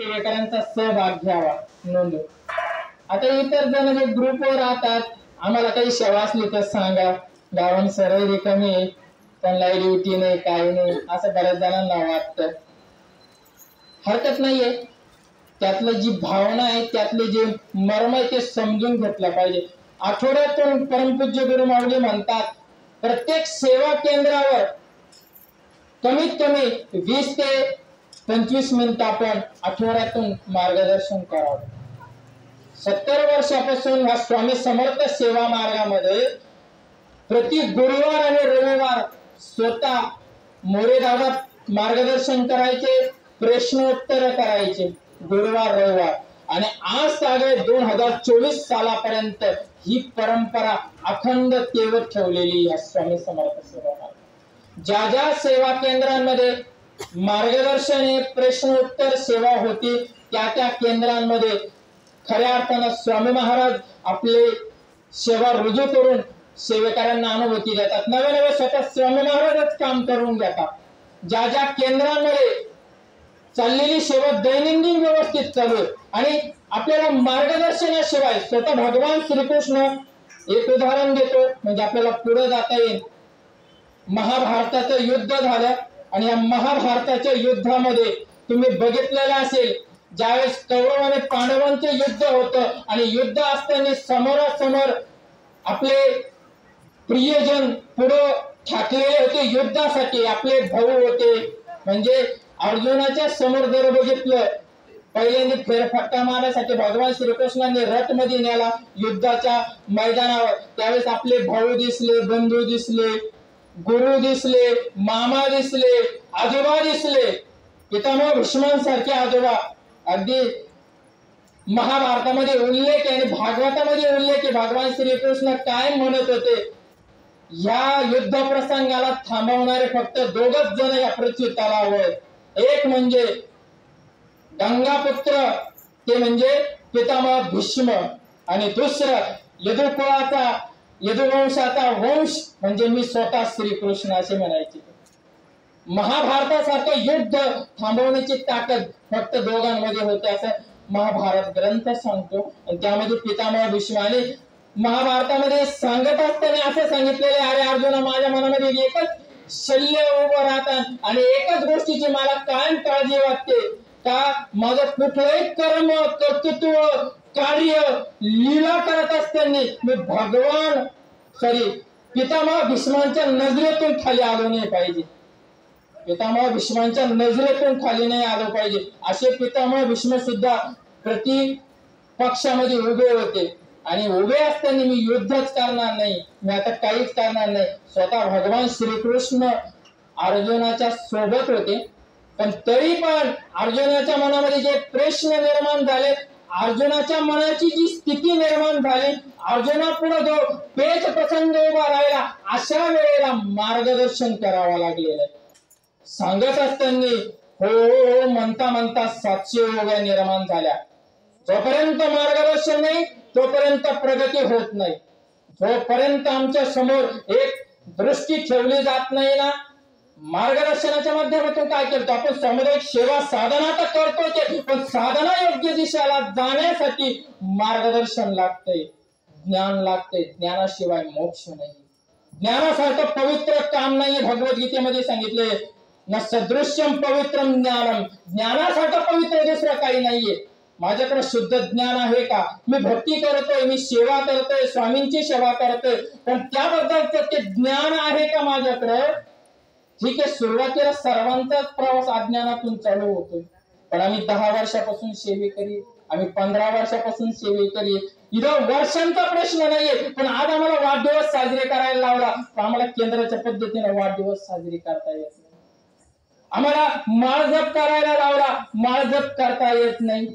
सेवेकरांचा सहभाग घ्यावा नोंद. आता इतर जण जे ग्रुपवर राहतात, आम्हाला काही सेवा असली तर सांगा, गावात सरळ रिकामी आहे, त्यांना ड्युटी नाही काही नाही असं बऱ्याच जणांना वाटतं. हरकत नाहीये, त्यातलं जी भावना आहे त्यातले जे मर्म आहे ते समजून घेतलं पाहिजे. आठवड्यातून परमपूज्य गुरु माऊली म्हणतात प्रत्येक सेवा केंद्रावर कमीत कमी 20 ते 25 मिनिट आपण आठवड्यातून मार्गदर्शन करावं. 70 वर्षापासून ह्या स्वामी समर्थ सेवा मार्गामध्ये प्रति गुरुवार आणि रविवार स्वतः मोरेदादा मार्गदर्शन करायचे, प्रश्नोत्तर करायचे गुरुवार रविवार. आणि आज सागे 2024 सालापर्यंत ही परंपरा अखंड तेवत ठेवलेली या स्वामी समर्थ सेवा मार्ग. ज्या ज्या सेवा केंद्रांमध्ये मार्गदर्शन प्रश्नोत्तर सेवा होती त्या त्या केंद्रांमध्ये खऱ्या अर्थानं स्वामी महाराज आपले सेवा रुजू करून सेवेकरांना अनुभूती देतात. नवे नवे स्वतः स्वामी महाराजच काम करून घेतात. ज्या ज्या केंद्रांमध्ये चाललेली सेवा दैनंदिन व्यवस्थित चालू आहे आणि आपल्याला मार्गदर्शनाशिवाय स्वतः भगवान श्रीकृष्ण एक उदाहरण देतो म्हणजे आपल्याला पुढे जाता येईल. महाभारताचं युद्ध झालं आणि या महाभारताच्या युद्धामध्ये तुम्ही बघितलेलं असेल ज्यावेळेस कौरव आणि पांडवांचे युद्ध होतं आणि युद्ध असताना समोरासमोर आपले प्रियजन पुढे ठाकलेले होते युद्धासाठी, आपले भाऊ होते. म्हणजे अर्जुनाच्या समोर जर बघितलं पहिल्यांदा फेरफटका मारण्यासाठी भगवान श्रीकृष्णांनी रथ मध्ये नेला युद्धाच्या मैदानावर, त्यावेळेस आपले भाऊ दिसले, बंधू दिसले, गुरु दिसले, मामा दिसले, आजोबा दिसले, पितामह भीष्मांसारखे आजोबा. अगदी महाभारतामध्ये उल्लेख आहे आणि भागवतामध्ये उल्लेख आहे भगवान श्रीकृष्ण काय म्हणत होते. या युद्ध प्रसंगाला थांबवणारे फक्त दोघच जण या पृथ्वी तलावर, एक म्हणजे गंगापुत्र ते म्हणजे पितामह भीष्म आणि दुसरं यदुकुळाचा यदुवंशाचा वंश म्हणजे मी स्वतः श्रीकृष्ण असे म्हणायचे. महाभारतासारखं युद्ध थांबवण्याची ताकद फक्त दोघांमध्ये होते असं महाभारत ग्रंथ सांगतो. आणि त्यामध्ये पितामह भीष्म आणि महाभारतामध्ये सांगत असताना असं सांगितलेले अरे अर्जुना माझ्या मनामध्ये एकच शल्य उभं राहतात आणि एकच गोष्टीची मला कायम काळजी वाटते का माझं कुठलंही कर्म कर्तृत्व कार्य लीला करत असताना मी भगवान पितामह भीष्मांच्या नजरेतून खाली आलो नाही पाहिजे. पितामह भीष्मांच्या नजरेतून खाली नाही आलो पाहिजे असे पितामह भीष्म सुद्धा प्रति पक्षामध्ये उभे होते. आणि उभे असताना मी युद्धच करणार नाही, मी आता काहीच करणार नाही. स्वतः भगवान श्रीकृष्ण अर्जुनाच्या सोबत होते पण तरी पण अर्जुनाच्या मनामध्ये जे प्रश्न निर्माण झाले, अर्जुनाच्या मनाची जी स्थिती निर्माण झाली, अर्जुना पुढे जो पेच प्रसंग उभा राहिला अशा वेळेला मार्गदर्शन करावं लागलेलं. सांगत असताना हो म्हणता म्हणता 700 योगा निर्माण झाल्या. जोपर्यंत मार्गदर्शन नाही तोपर्यंत प्रगती होत नाही. जोपर्यंत आमच्या समोर एक दृष्टी ठेवली जात नाही ना, मार्गदर्शनाच्या माध्यमातून काय करतो आपण सामुदायिक सेवा साधना तर करतो पण साधना योग्य दिशेला जाण्यासाठी मार्गदर्शन लागतंय, ज्ञान लागतंय. ज्ञानाशिवाय मोक्ष नाही. ज्ञानासारखं पवित्र काम नाही. भगवद्गीतेमध्ये सांगितले न सदृश्यम पवित्रम ज्ञानम, ज्ञानासारखं पवित्र दुसरं काही नाहीये. माझ्याकडे शुद्ध ज्ञान आहे का, मी भक्ती करतोय, मी सेवा करतोय, स्वामींची सेवा करतोय पण त्याबद्दलचं ते ज्ञान आहे का माझ्याकडे. ठीक आहे सुरुवातीला सर्वांचाच प्रवास अज्ञानातून चालू होतोय पण आम्ही 10 वर्षापासून सेवेकरी, आम्ही 15 वर्षापासून सेवेकरी. इथं वर्षांचा प्रश्न नाहीये पण आज आम्हाला वाढदिवस साजरे करायला लावला तर आम्हाला केंद्राच्या पद्धतीने वाढदिवस साजरे करता येत नाही. आम्हाला माळजप करायला लावला, माळजप करता येत नाही.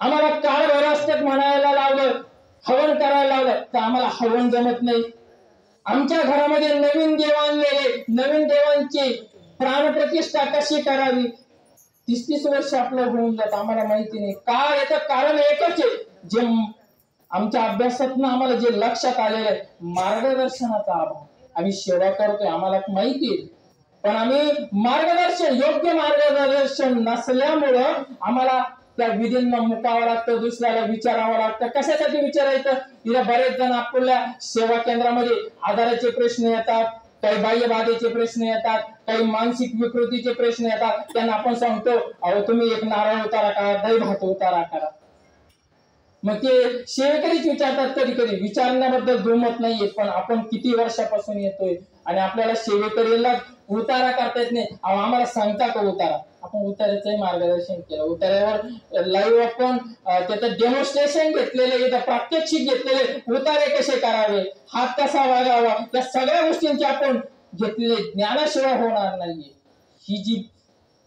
आम्हाला काळ भैरवाष्टक म्हणायला लावलं, हवन करायला लावलं तर आम्हाला हवन जमत नाही. आमच्या घरामध्ये नवीन देव आणलेले, नवीन देवांची प्राणप्रतिष्ठा कशी करावी 30-30 वर्ष आपलं होऊन जात आम्हाला माहिती नाही का. याचं कारण एकच आहे जे आमच्या अभ्यासातून आम्हाला जे लक्षात आलेलं आहे, मार्गदर्शनाचा अभाव. आम्ही सेवा करतोय आम्हाला माहिती आहे पण आम्ही योग्य मार्गदर्शन नसल्यामुळं आम्हाला त्या विधींना मुकावं लागतं, दुसऱ्याला विचारावं लागतं. कशासाठी विचारायचं? तिला बरेच जण आपल्या सेवा केंद्रामध्ये आजाराचे प्रश्न येतात, काही बाह्यबाधेचे प्रश्न येतात, काही मानसिक विकृतीचे प्रश्न येतात. त्यांना आपण सांगतो, अहो तुम्ही एक नारळ उतारा करा, दही भात उतारा करा. मग ते सेवेकरीच विचारतात, कधी कधी विचारण्याबद्दल दुमत नाहीये, पण आपण किती वर्षापासून येतोय आणि आपल्याला सेवेकरीला उतारा करता येत नाही. आम्हाला सांगता का उतारा? आपण उतार्याचं मार्गदर्शन केलं, उतार्यावर लाईव्ह आपण त्याचं डेमॉन्स्ट्रेशन घेतलेले, इथं प्रात्यक्षिक घेतलेले, उतारे कसे करावे, हात कसा वागावा, या सगळ्या गोष्टींची आपण घेतलेले. ज्ञानाशिवाय होणार नाहीये. ही जी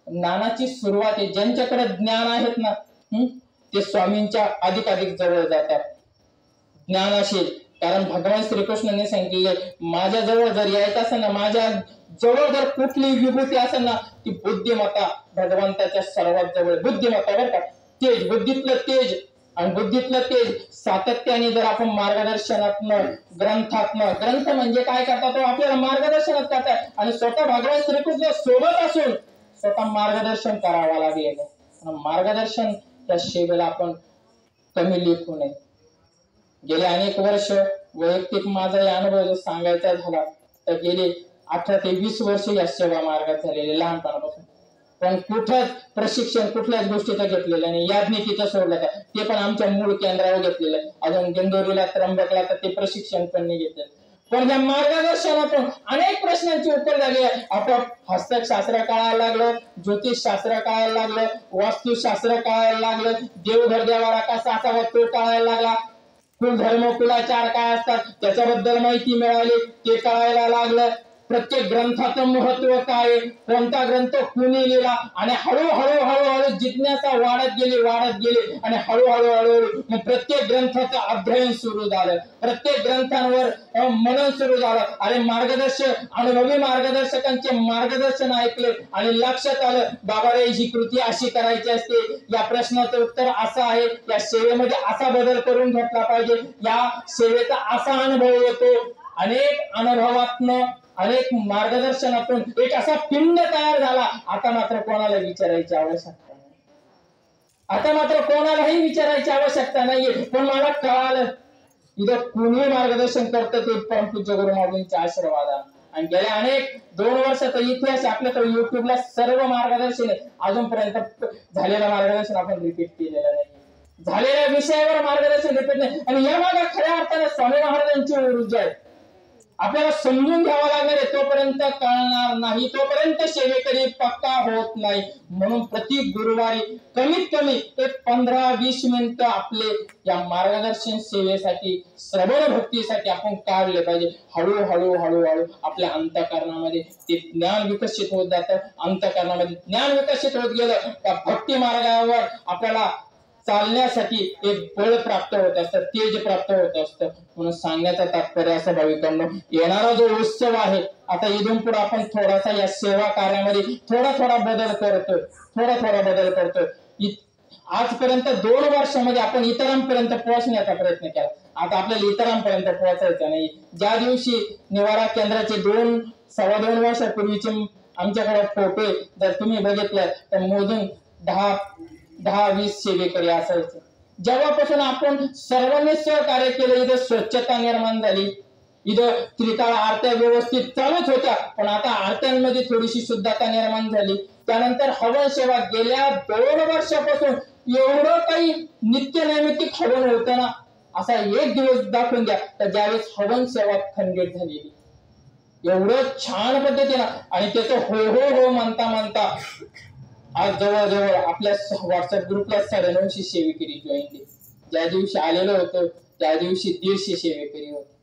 ज्ञानाची सुरुवात आहे, ज्यांच्याकडे ज्ञान आहेत ना ते स्वामींच्या अधिक जवळ जातात. ज्ञान असेल, कारण भगवान श्रीकृष्णाने सांगितले, माझ्या जवळ जर यायचं असेल ना, माझ्या जवळ जर कुठली विभूती असेल ना, ती बुद्धिमत्ता भगवंताच्या सर्वात जवळ. बुद्धिमत्ता बरं का, तेज, बुद्धीतलं तेज. आणि बुद्धीतलं तेज सातत्याने जर आपण मार्गदर्शनातनं, ग्रंथ म्हणजे काय करतात, तो आपल्याला मार्गदर्शनात करतात. आणि स्वतः भगवान श्रीकृष्ण सोबत असून स्वतः मार्गदर्शन करावं लागेल. मार्गदर्शन त्या सेवेला आपण कमी लेखू नये. गेले अनेक वर्ष वैयक्तिक माझा अनुभव जर सांगायचा झाला तर गेले 18 ते 20 वर्ष या सेवा मार्गात झालेले लहानपणापासून. पण कुठंच प्रशिक्षण कुठल्याच गोष्टीचं घेतलेलं नाही. याज्ञिकीचं सोडलं तर ते पण आमच्या मूळ केंद्रावर घेतलेलं आहे. अजून दिंडोरीला, त्र्यंबकला तर ते प्रशिक्षण पण नाही घेतलेलं. पण या मार्गदर्शनातून अनेक प्रश्नांची उत्तर झाली आहे. आपण हस्तशास्त्र कळायला लागलं, ज्योतिषशास्त्र कळायला लागलं, वास्तुशास्त्र कळायला लागलं, देवघर देवारा कसा असावा तो कळायला लागला, कुलधर्म कुलाचार काय असतात त्याच्याबद्दल माहिती मिळाली, ते कळायला लागलं. प्रत्येक ग्रंथाचं महत्व काय, कोणता ग्रंथ कुणी लिहिला, आणि हळूहळू जिज्ञासा वाढत गेली आणि हळूहळू मग प्रत्येक ग्रंथाचं अध्ययन सुरू झालं, प्रत्येक ग्रंथांवर मनन सुरू झालं. आणि अनुभवी मार्गदर्शकांचे मार्गदर्शन ऐकले आणि लक्षात आलं, बाबा रे ही कृती अशी करायची असते, या प्रश्नाचं उत्तर असं आहे, या सेवेमध्ये असा बदल करून घेतला पाहिजे, या सेवेचा असा अनुभव येतो. अनेक अनुभवातनं, अनेक मार्गदर्शनातून एक असा पिंड तयार झाला. आता मात्र कोणाला विचारायची आवश्यकता नाही. आता मात्र कोणालाही विचारायची आवश्यकता नाहीये. पण मला कळालं, इथं कुणी मार्गदर्शन करतं ते परमपूज्य गुरु माऊलींच्या आशीर्वादाने. आणि गेल्या अनेक 2 वर्षाचा इतिहास आपल्याकडे युट्यूबला सर्व मार्गदर्शन आहे. अजूनपर्यंत झालेलं मार्गदर्शन आपण रिपीट केलेलं नाही, झालेल्या विषयावर मार्गदर्शन रिपीट नाही. आणि या मागे खऱ्या अर्थाने स्वामी महाराजांची ऊर्जा आहे. आपल्याला समजून घ्यावं लागणार आहे, तोपर्यंत कळणार नाही, तोपर्यंत सेवेकरी पक्का होत नाही. म्हणून प्रति गुरुवारी कमीत कमी एक 15-20 मिनिटं आपले या मार्गदर्शन सेवेसाठी, श्रवण भक्तीसाठी आपण काढले पाहिजे. हळूहळू आपल्या अंतःकरणामध्ये ते ज्ञान विकसित होत जातं. अंतःकरणामध्ये ज्ञान विकसित होत गेलं त्या भक्ती मार्गावर आपल्याला चालण्यासाठी एक बळ प्राप्त होत असतं, तेज प्राप्त होत असतं. म्हणून सांगण्याचं तात्पर्य असं भाविकांनो, येणारा जो उत्सव आहे, आता इथून पुढे आपण थोडासा या सेवा कार्यामध्ये थोडा बदल करतोय. आजपर्यंत 2 वर्षामध्ये आपण इतरांपर्यंत पोहोचण्याचा प्रयत्न केला. आता आपल्याला इतरांपर्यंत पोहोचायचं नाही. ज्या दिवशी निवारा केंद्राचे 2-2.25 वर्षापूर्वीचे आमच्याकडे फोटो जर तुम्ही बघितलं तर मोजून 10-20 सेवेकरी असायचे. जेव्हापासून आपण सर्वांनी सहकार्य केलं, इथं स्वच्छता निर्माण झाली, इथं त्रिकाळ आरत्या व्यवस्थित चालूच होत्या, पण आता आरत्यांमध्ये थोडीशी शुद्धता निर्माण झाली. त्यानंतर हवन सेवा गेल्या 2 वर्षापासून एवढं काही नित्यनैमित्तिक हवन होतं ना, असा एक दिवस दाखवून द्या तर ज्यावेळेस हवन सेवा खंडित झालेली, एवढं छान पद्धतीनं. आणि त्याचं हो म्हणता आज जवळ आपल्या व्हॉट्सअप ग्रुपला 950 सेवेकरी जॉईन केली. ज्या दिवशी आलेलो होतो त्या दिवशी 150 सेवेकरी होते.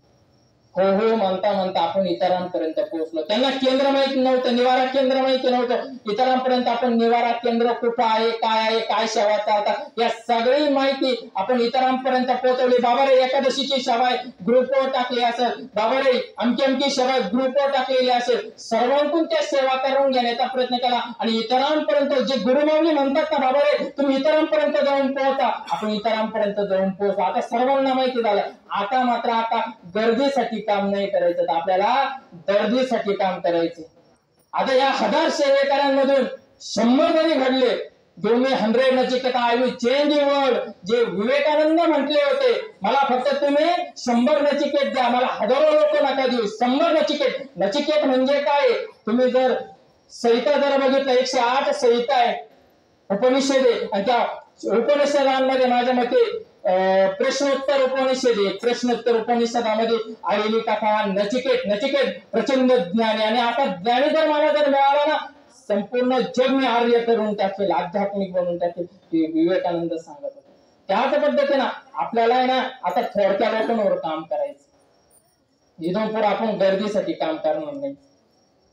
हो म्हणता आपण इतरांपर्यंत पोहोचलो. त्यांना केंद्र माहिती नव्हतं, निवारा केंद्र माहिती नव्हतं. इतरांपर्यंत आपण निवारा केंद्र कुठं आहे, काय सेवा चालतात, या सगळी माहिती आपण इतरांपर्यंत पोहोचवली. बाबा रे एकादशीची सेवा ग्रुपवर टाकली असेल, बाबा रे अमकी सेवा ग्रुपवर टाकलेली असेल, सर्वांकडून त्या सेवा करून घेण्याचा प्रयत्न केला. आणि इतरांपर्यंत जे गुरुमाऊली म्हणतात ना, बाबा रे तुम्ही इतरांपर्यंत जाऊन पोहोचा, आपण इतरांपर्यंत जाऊन पोहोचू. आता सर्वांना माहिती झालं. आता मात्र गर्दीसाठी काम नाही करायचं, आपल्याला दर्दीसाठी काम करायचं. आता या 1000 सेवेकरांमधून 100 जरी घडले, give me 100 Nachiketa, I will change the world, जे विवेकानंद म्हटले होते, मला फक्त तुम्ही 100 नचिकेत द्या, मला हजारो लोक नका देऊ, 100 नचिकेत. नचिकेत म्हणजे काय? तुम्ही जर संहिता जर बघितलं, 108 संहिता आहे, उपनिषदे, आणि त्या उपनिषदांमध्ये माझ्या मते प्रश्नोत्तर उपनिषद आहे. प्रश्नोत्तर उपनिषदामध्ये आलेली कथा नचिकेत. नचिकेत प्रचंड ज्ञानी, आणि आता ज्ञानी जर मला जर मिळाला ना, संपूर्ण जग मी आर्य करून टाकेल, आध्यात्मिक बनवून टाकेल, हे विवेकानंद सांगत होते. त्याच पद्धतीनं आपल्याला आहे ना आता थोडक्या लोकांवर काम करायचं. इथून पुढे आपण गर्दीसाठी काम करणार नाही.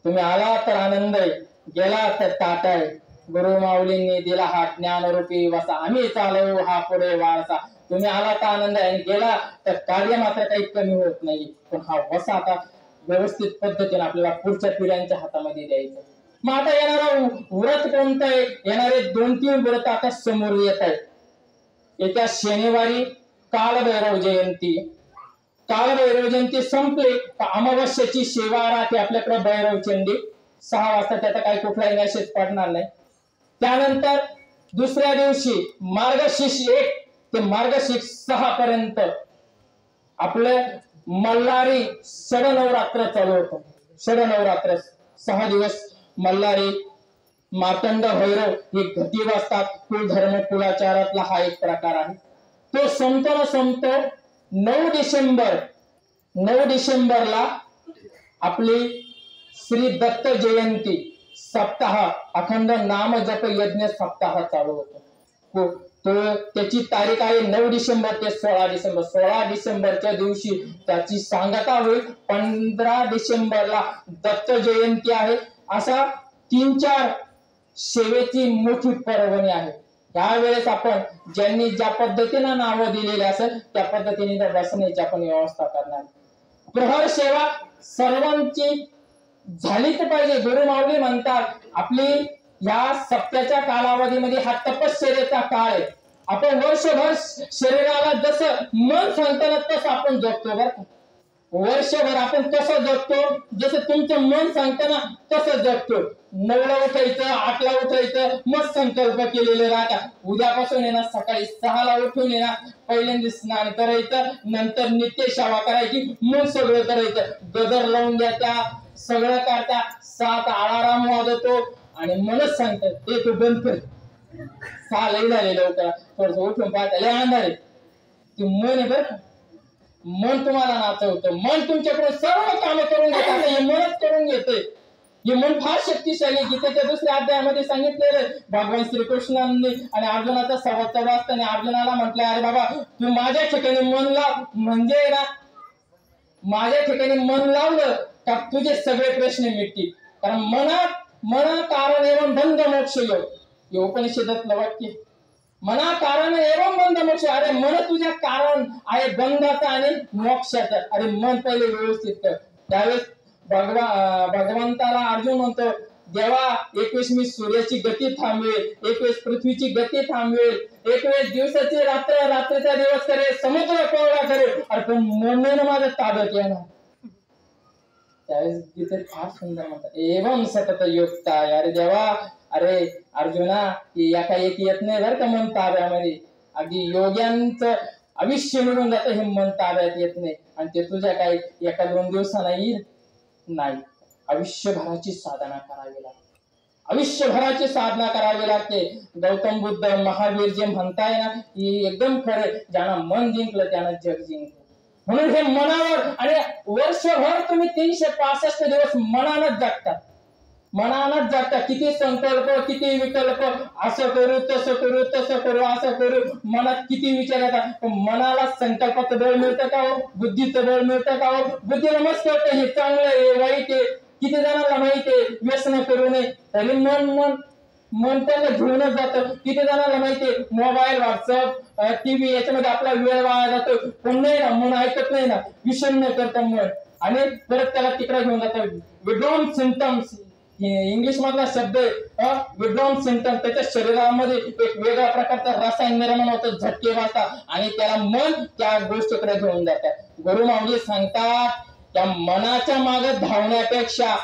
तुम्ही आला तर आनंद आहे, गेला तर टाटा आहे. गुरु माऊलींनी दिला हा ज्ञानरूपी वसा, आम्ही चालवू हा पुढे वारसा. तुम्ही आला तर आनंद आहे, गेला तर कार्य मात्र काही कमी होत नाही. पण हा वसा आता व्यवस्थित पद्धतीने आपल्याला पुढच्या पिढ्यांच्या हातामध्ये द्यायचा. मग आता येणारा व्रत कोणतं आहे? येणारे 2-3 व्रत आता समोर येत आहेत. येत्या शनिवारी कालभैरव जयंती. कालभैरव जयंती संपली तर अमावस्येची सेवा राहते आपल्याकडे भैरव चंडी 6 वाजता. त्याचा काही कुठलाही मेसेज पडणार नाही. त्यानंतर दुसऱ्या दिवशी मार्गशीर्ष 1 ते मार्गशीर्ष 6 पर्यंत आपलं मल्हारी षडनवरात्र चालू होतं. षडनवरात्र 6 दिवस मल्हारी, मार्तंड, भैरव हे घटी वाजतात. कुलधर्म कुलाचारातला हा एक प्रकार आहे. तो संपतो 9 डिसेंबरला आपली श्री दत्त जयंती सप्ताह, अखंड नाम जप यज्ञ सप्ताह चालू होतो. तो त्याची तारीख आहे 9 डिसेंबर ते 16 डिसेंबर. 16 डिसेंबरच्या दिवशी त्याची सांगता होईल. 15 डिसेंबरला दत्त जयंती आहे. असा 3-4 सेवेची मोठी पर्वणी आहे. त्यावेळेस आपण ज्यांनी ज्या पद्धतीने नावं दिलेली असेल त्या पद्धतीने त्या बसण्याची आपण व्यवस्था करणार. प्रहर सेवा सर्वांची झालीच पाहिजे. गुरु माऊली म्हणतात आपली या सप्त्याच्या कालावधीमध्ये हा तपश्चर्याचा काळ आहे. आपण वर्षभर शरीराला जसं मन सांगताना तसं आपण जगतो. बरं, वर्षभर आपण कसं जगतो, जसं तुमचं मन सांगताना तसं जगतो. 9ला उठायचं, 8ला उठायचं, मग संकल्प केलेले राहतात. उद्यापासून येणार सकाळी 6ला उठून येणार, पहिल्यांदा स्नान करायचं, नंतर नित्य सेवा करायची, मग सगळं करायचं. गजर लावून द्यायचा, सगळं करता, 7 अलाराम वाजवतो आणि मनच सांगतात ते तू बंद कर. 6 लई झाले लवकर, थोडस उठून पाहता लय अंधार आहे. ते मन आहे बरं, मन तुम्हाला नाचवतं. मन तुमच्याकडून सर्व कामं करून घेतात. हे मनच करून घेते. हे मन फार शक्तिशाली. गीतेच्या 2ऱ्या अध्यायामध्ये सांगितलेलं भगवान श्रीकृष्णांनी आणि अर्जुनाचा संवाद चालू असताना अर्जुनाला म्हटलं, अरे बाबा तू माझ्या ठिकाणी मन लाव, म्हणजे ना माझ्या ठिकाणी मन लावलं का तुझे सगळे प्रश्न मिटतील. कारण मना कारण एवं बंध मोक्ष योग, हे उपनिषदातलं वाक्य. मना कारण एवं बंध मोक्ष. अरे मन तुझ्या कारण आहे बंधाचा आणि मोक्षाचा. अरे मन पहिले व्यवस्थित कर. त्यावेळेस भगवंताला अर्जुन म्हणतो, देवा 21 मी सूर्याची गती थांबवेल, 21 पृथ्वीची गती थांबवेल, 21 दिवसाची रात्र, रात्रीचा दिवस करे, समुद्र कोरडा करेल. अरे पण मनने माझं ताब्यात येणार. त्यावेळेस तिथे फार सुंदर म्हणतात एवं सतत युक्ता. अरे देवा, अरे अर्जुना, एका एक येत नाही बरं का मन ताब्यामध्ये. अगदी योग्यांचं आयुष्य मिळून जातं, हे मन ताब्यात येत नाही. आणि ते तुझ्या काही 1-2 दिवसांना येईल नाही. आयुष्यभराची साधना करावी लागते. आयुष्यभराची साधना करावी लागते. गौतम बुद्ध, महावीर जे म्हणताय ना, ही एकदम खरं. ज्यानं मन जिंकलं त्यानं जग जिंकलं. म्हणून हे मनावर, आणि वर्षभर तुम्ही 365 दिवस मनानच जगतात. मनानच जगता. किती संकल्प, किती विकल्प, असं करू, तसं करू, तसं करू, असं करू, मनात किती विचार येतात. मनाला संकल्पाचं बळ मिळतं का हो? बुद्धीचं बळ मिळतं का हो? बुद्धीला मस्त वाटतं हे चांगलं आहे, वाईट आहे. किती जणांना माहिती आहे व्यसन करू नये, तरी मन त्याला घेऊनच जातं. किती जणांना माहितीये मोबाईल, व्हॉट्सअप, टीव्ही याच्यामध्ये आपला वेळ वाया जातो. पण नाही ना, मन ऐकत नाही ना, विषण्ण करतं मन आणि परत त्याला तिकडे घेऊन जातं. विड्रॉन सिम्पटम्स इंग्लिश मधला शब्द आहे विड्रॉन सिम्पटम. त्याच्या शरीरामध्ये एक वेगळ्या प्रकारचा रसायन निर्माण होतं, झटके वाजतात आणि त्याला मन त्या गोष्टीकडे घेऊन जातात. गुरु माऊली सांगतात त्या मनाच्या मागे धावण्यापेक्षा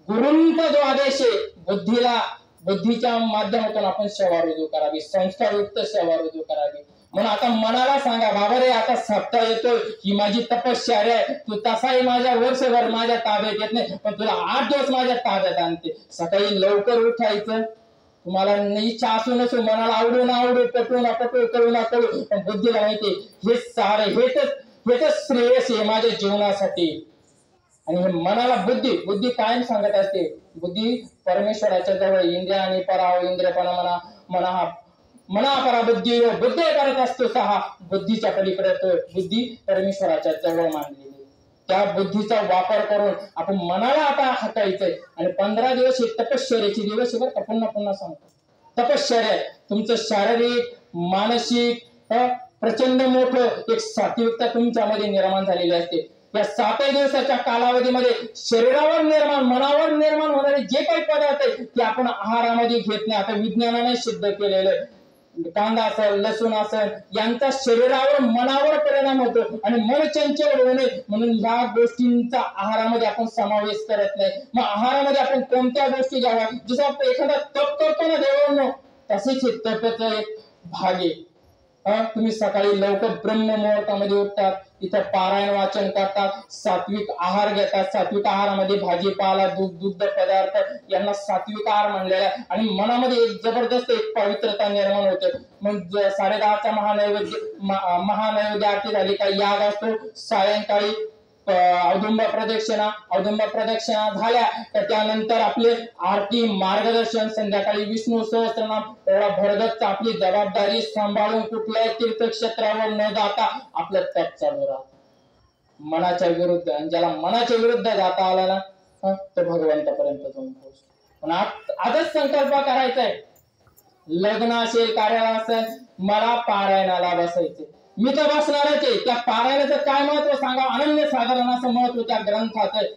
गुरूंचा जो आदेश आहे बुद्धीच्या माध्यमातून आपण सेवा रुजू करावी, संस्कारयुक्त सेवा रुजू करावी. म्हणून आता मनाला सांगा, बाबा रे आता सप्ताह येतोय, ही माझी तपश्चर्या आहे, तू तसाही माझ्या वर्षभर माझ्या ताब्यात येत नाही, पण तुला 8 दिवस माझ्या ताब्यात आणते. सकाळी लवकर उठायचं. तुम्हाला इच्छा असू नसू, मनाला आवडू ना आवडू, पटू ना पटू, करू ना करू, पण बुद्धीला माहिती हे सारे हेच श्रेयस आहे माझ्या जीवनासाठी. आणि हे मनाला बुद्धी कायम सांगत असते, बुद्धी परमेश्वराच्या जवळ. इंद्रिय आणि पराव इंद्रियपणा मना परा बुद्धी करत असतो सहा. बुद्धीच्या पलीकडे तो बुद्धी परमेश्वराच्या जवळ मानलेली. त्या बुद्धीचा वापर करून आपण मनाला आता हाताळायचंय. आणि 15 दिवस हे तपश्चर्याचे दिवस बरं का, पुन्हा सांगतो. तपश्चर्या तुमचं शारीरिक मानसिक प्रचंड मोठं एक सात्विकता तुमच्यामध्ये निर्माण झालेली असते. या 7 दिवसाच्या कालावधीमध्ये शरीरावर मनावर निर्माण होणारे जे काही पदार्थ आहेत ते आपण आहारामध्ये घेत नाही. आता विज्ञानाने सिद्ध केलेलं, कांदा असेल, लसूण असेल, यांचा शरीरावर मनावर परिणाम होतो आणि मन चंचल होऊ नये म्हणून ह्या गोष्टींचा आहारामध्ये आपण समावेश करत नाही. मग आहारामध्ये आपण कोणत्या गोष्टी घ्याव्या, जसं आपण एखादा तप करतो ना देवांनो, तसेच हे तपचा एक भाग आहे. तुम्ही सकाळी लवकर ब्रह्म मुहूर्तामध्ये उठतात, इथं पारायण वाचन करतात, सात्विक आहार घेतात. सात्विक आहारामध्ये भाजीपाला, दुग्ध पदार्थ यांना सात्विक आहार म्हणलेला आहे. आणि मनामध्ये एक जबरदस्त एक पवित्रता निर्माण होते. मग 10:30चा महानैवेद्य आरती झाली का याग असतो. सायंकाळी औदुंब प्रदक्षिणा झाल्या तर त्यानंतर आपले आरती मार्गदर्शन, संध्याकाळी विष्णू सहस्त्रनाम, एवढा भरगच्च आपली जबाबदारी सांभाळून कुठल्याही तीर्थक्षेत्रावर न जाता आपलं तप चालू राहतं मनाच्या विरुद्ध. आणि ज्याला मनाच्या विरुद्ध जाता आला ना तो भगवंतापर्यंत जाऊन पोहोचतो. पण आजच संकल्प करायचा आहे, लग्न असेल, कार्य असेल, मला पारायणाला बसायचे, मी तर बसणारच आहे. त्या पारायणाचं काय महत्व सांगा, अनन्य साधारण असं महत्व त्या ग्रंथाचं आहे.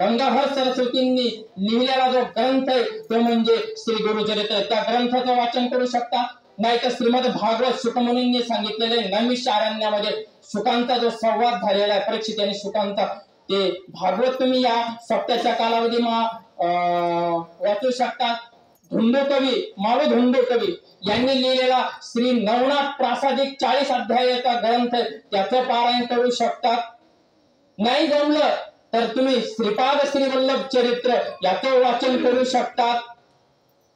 गंगाधर सरस्वतींनी लिहिलेला जो ग्रंथ आहे तो म्हणजे श्री गुरुचरित्र. त्या ग्रंथाचं वाचन करू शकता, नाही तर श्रीमद भागवत शुकमुनींनी सांगितलेले नैमिषारण्यामध्ये शुकांचा जो संवाद झालेला आहे परीक्षित आणि शुकांचा, ते भागवत तुम्ही या सप्ताहाच्या कालावधी वाचू शकता. माळू धुंडू कवी यांनी लिहिलेला श्री नवनाथ प्रासादिक 40 अध्यायाचा ग्रंथ त्याचं पारायण करू शकतात. नाही जमलं तर तुम्ही श्रीपाद श्री वल्लभ चरित्र याचं वाचन करू शकतात.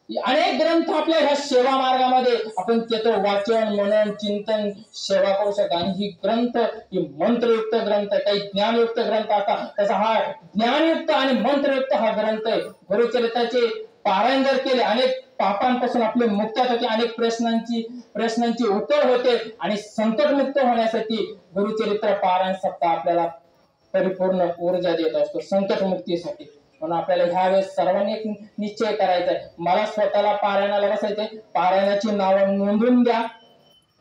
अनेक ग्रंथ आपल्या ह्या सेवा मार्गामध्ये आपण त्याचं वाचन, मनन, चिंतन, सेवा करू शकतो. आणि ही ग्रंथ ही मंत्रयुक्त ग्रंथ, काही ज्ञानयुक्त ग्रंथ असतात, तसा हा ज्ञानयुक्त आणि मंत्रयुक्त हा ग्रंथ आहे. गुरुचरित्राचे पारायण जर केले, अनेक पापांपासून आपले मुक्तता होते, अनेक प्रश्नांची उत्तर होते. आणि संकटमुक्त होण्यासाठी गुरुचरित्र पारायण सप्ताह आपल्याला परिपूर्ण ऊर्जा देत असतो संकटमुक्तीसाठी. म्हणून आपल्याला ह्या वेळेस सर्वांनी एक निश्चय करायचा आहे, मला स्वतःला पारायणाला बसायचंय. पारायणाची नावं नोंदून द्या.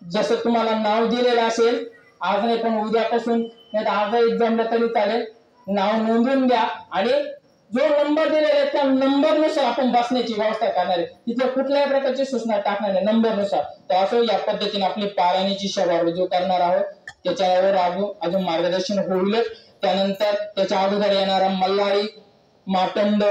जसं तुम्हाला नाव दिलेलं असेल, आज नाही पण उद्यापासून, नाही तर आज जमलं तरी चालेल, नाव नोंदून द्या. आणि जो नंबर दिलेला आहे त्या नंबरनुसार आपण बसण्याची व्यवस्था करणार आहे. तिथे कुठल्याही प्रकारची सूचना टाकणार नाही, नंबरनुसार. तर असं या पद्धतीने आपली पारायणाची सेवा रुजू करणार आहोत. त्याच्यावर अजून मार्गदर्शन होईल. त्यानंतर त्याच्या अगोदर येणारा मल्हारी, मातंड,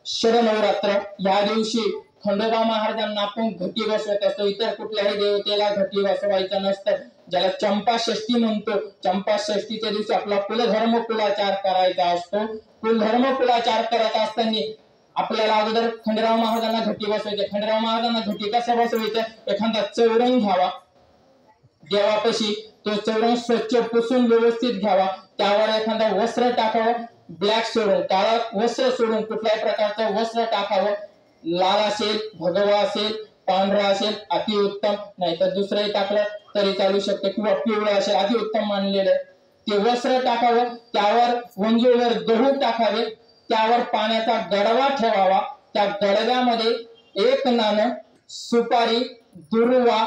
शरनवरात्र या दिवशी खंडोबा महाराजांना आपण घटी बसवत असतो. इतर कुठल्याही देवतेला घटी बसवायचं नसतं. ज्याला चंपा षष्ठी म्हणतो, चंपा षष्ठीच्या दिवशी आपला कुलधर्म कुलाचार करायचा असतो. कुलधर्म कुलाचार करत असताना आपल्याला अगोदर खंडेराव महाराजांना घटी बसवायचे. खंडेराव महाराजांना घटी कसं बसवायचं, एखादा चौरंग घ्यावा देवापाशी, तो चौरंग स्वच्छ पुसून व्यवस्थित घ्यावा. त्यावर एखादा वस्त्र टाकावं, ब्लॅक सोडून, काळा वस्त्र सोडून कुठल्याही प्रकारचं वस्त्र टाकावं. लाल असेल, भगवा असेल, पांढरा असेल अतिउत्तम, नाही तर दुसरंही टाकलं तरी चालू शकतं, किंवा पिवळं असेल अतिउत्तम मानलेलं. ते वस्त्र टाकावं, त्यावर वंजूवर गहू टाकावे, त्यावर पाण्याचा गडवा ठेवावा. त्या गडव्यामध्ये 1 नाणं, सुपारी, दुर्वा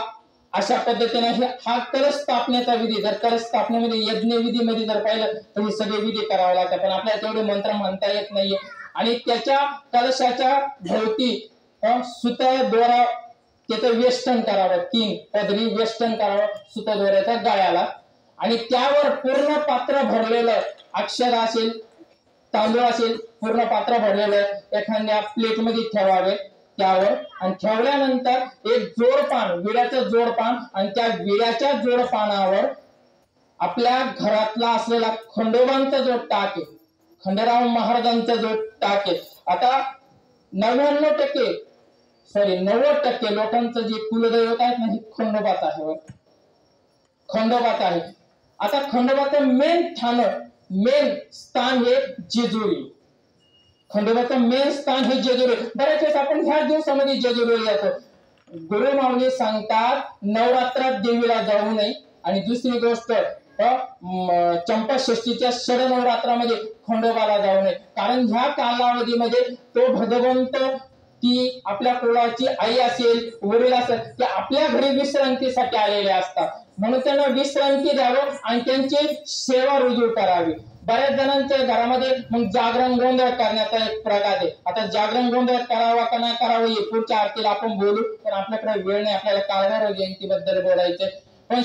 अशा पद्धतीने हा कलश स्थापनेचा विधी. जर कलश स्थापनेमध्ये यज्ञ विधीमध्ये जर पाहिलं तर हे सगळे विधी करावे लागतात, पण आपल्याला तेवढे मंत्र म्हणता येत नाहीये. आणि त्याच्या कलशाच्या भोवती सुता दोरा त्याचं वेष्टन करावं, 3 पदरी वेष्टन करावं सुता दोऱ्याच्या गाळ्याला. आणि त्यावर पूर्ण पात्र भरलेलं अक्षर असेल, तांदूळ असेल पूर्ण पात्र भरलेलं एखाद्या प्लेट मध्ये ठेवावे त्यावर, आणि ठेवल्यानंतर एक जोडपान, विड्याचं जोडपान, आणि त्या विड्याच्या जोडपानावर आपल्या घरातला असलेला खंडोबांचा जो टाक आहे, खंडेराव महाराजांचा जो टाक आहे, आता 90% लोकांचं जे कुलदैवत आहेत ना हे खंडोबाच आहे, खंडोबाच आहे. आता खंडोबाचं मेन स्थान हे जेजुरी, खंडोबाचं मेन स्थान हे जेजुरी. बऱ्याच वेळेस आपण ह्या दिवसामध्ये जेजुरीला जातो. गुरु माऊली सांगतात नवरात्रात देवीला जाऊ नये, आणि दुसरी गोष्ट चंपा षष्टीच्या शरनवरात्रामध्ये खंडोबाला जाऊ नये, कारण ह्या कालावधीमध्ये तो भगवंत, ती आपल्या कुळाची आई असेल, वडील असेल, ते आपल्या घरी विश्रांतीसाठी आलेले असतात, म्हणून त्यांना विश्रांती द्यावं आणि त्यांची सेवा रुजू करावी. बऱ्याच जणांच्या घरामध्ये मग जागरण गोंधळ करण्याचा एक प्रकार आहे. आता जागरण गोंधळ करावा का नाही करावं हे पुढच्या आरतीला आपण बोलू, पण आपल्याकडे वेळ नाही, आपल्याला काळभैरव जयंतीबद्दल बोलायचं. पण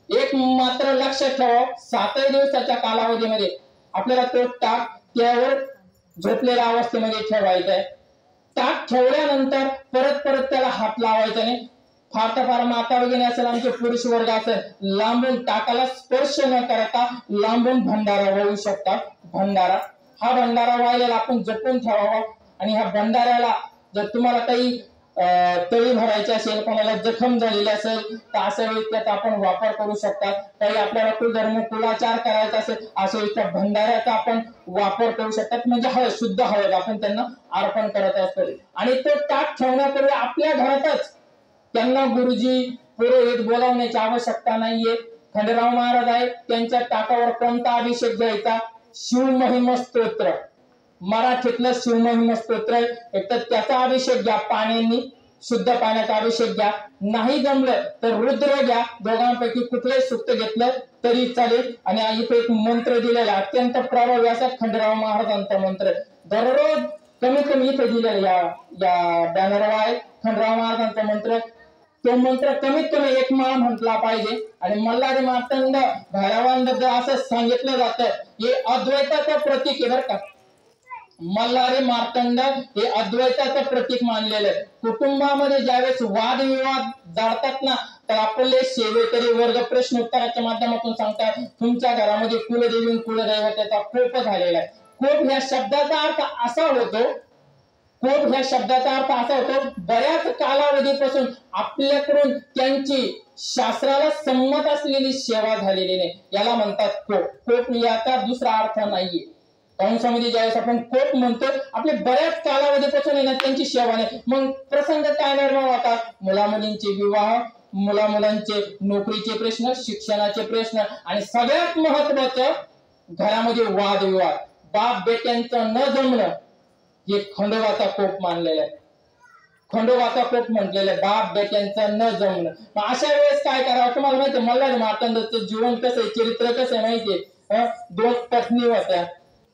एक मात्र लक्षात ठेवा, 7 दिवसाच्या कालावधीमध्ये आपल्याला तो टाक त्यावर झोपलेल्या अवस्थेमध्ये ठेवायचा आहे. टाक ठेवल्यानंतर परत त्याला हात लावायचा नाही. फार तर फार माता वगैरे असेल, आमचे पुरुष वर्ग असेल, लांबून टाकाला स्पर्श न करता लांबून भंडारा वाहू शकतात. हा भंडारा वाहिलेला आपण जपून ठेवावा, आणि ह्या भंडाऱ्याला जर तुम्हाला काही तळी भरायची असेल, कोणाला जखम झालेली असेल तर अशा वेळी त्याचा आपण वापर करू शकतात. काही आपल्याला कुलधर्म कुलाचार करायचा असेल अशा वेळी त्या भंडाऱ्याचा आपण वापर करू शकतात. म्हणजे शुद्ध हळद आपण त्यांना अर्पण करत असतो. आणि तो टाक ठेवण्यापूर्वी आपल्या घरातच त्यांना गुरुजी पुरोहित बोलावण्याची आवश्यकता नाहीये. खंडेराव महाराज आहेत, त्यांच्या टाकावर कोणता अभिषेक घ्यायचा? शिवमहिम स्तोत्र, मराठीतलं शिवमहिम स्तोत्र आहे. एक तर त्याचा अभिषेक घ्या पाण्याने, शुद्ध पाण्याचा अभिषेक घ्या. नाही जमलं तर रुद्र घ्या. दोघांपैकी कुठलंही सुक्त घेतलं तरी चालेल. आणि इथे एक मंत्र दिलेला अत्यंत प्रभावी असा खंडेराव महाराजांचा मंत्र, दररोज कमी इथे दिलेला या बॅनरवर आहे खंडेराव महाराजांचा मंत्र. तो मंत्र कमीत कमी 1 माळ म्हटला पाहिजे. आणि मल्हारी मार्तंड भैरवांबद्दल असं सांगितलं जातं, हे अद्वैताचं प्रतीक आहे बरं का. मल्हारी मार्तंड हे अद्वैताचं प्रतीक मानलेलं आहे. कुटुंबामध्ये ज्यावेळेस वादविवाद जाळतात ना, तर आपले सेवेकरी वर्ग प्रश्न उत्तराच्या माध्यमातून सांगतात तुमच्या घरामध्ये कुलदेवी कुलदैवतेचा कोप झालेला आहे. कोप ह्या शब्दाचा अर्थ असा होतो, बऱ्याच कालावधीपासून आपल्याकडून त्यांची शास्त्राला संमत असलेली सेवा झालेली नाही, याला म्हणतात कोप. कोप याचा दुसरा अर्थ नाहीये. कंसामध्ये ज्यावेळेस आपण कोप म्हणतो, आपले बऱ्याच कालावधीपासून त्यांची सेवा नाही. मग प्रसंग काय निर्माण होतात? मुलामुलींचे विवाह, मुलामुलांचे नोकरीचे प्रश्न, शिक्षणाचे प्रश्न, आणि सगळ्यात महत्वाचं घरामध्ये वादविवाद, बाप बेट्यांचं न जमणं, हे खंडोबाचा कोप मानलेला आहे. खंडोबाचा कोप म्हटलेला आहे, बाप बेट्यांचं न जमणं. मग अशा वेळेस काय करावं? तुम्हाला माहिती मल्हारी मार्तंडाचं जीवन कसं आहे, चरित्र कसं आहे माहितीये? 2 पत्नी होत्या,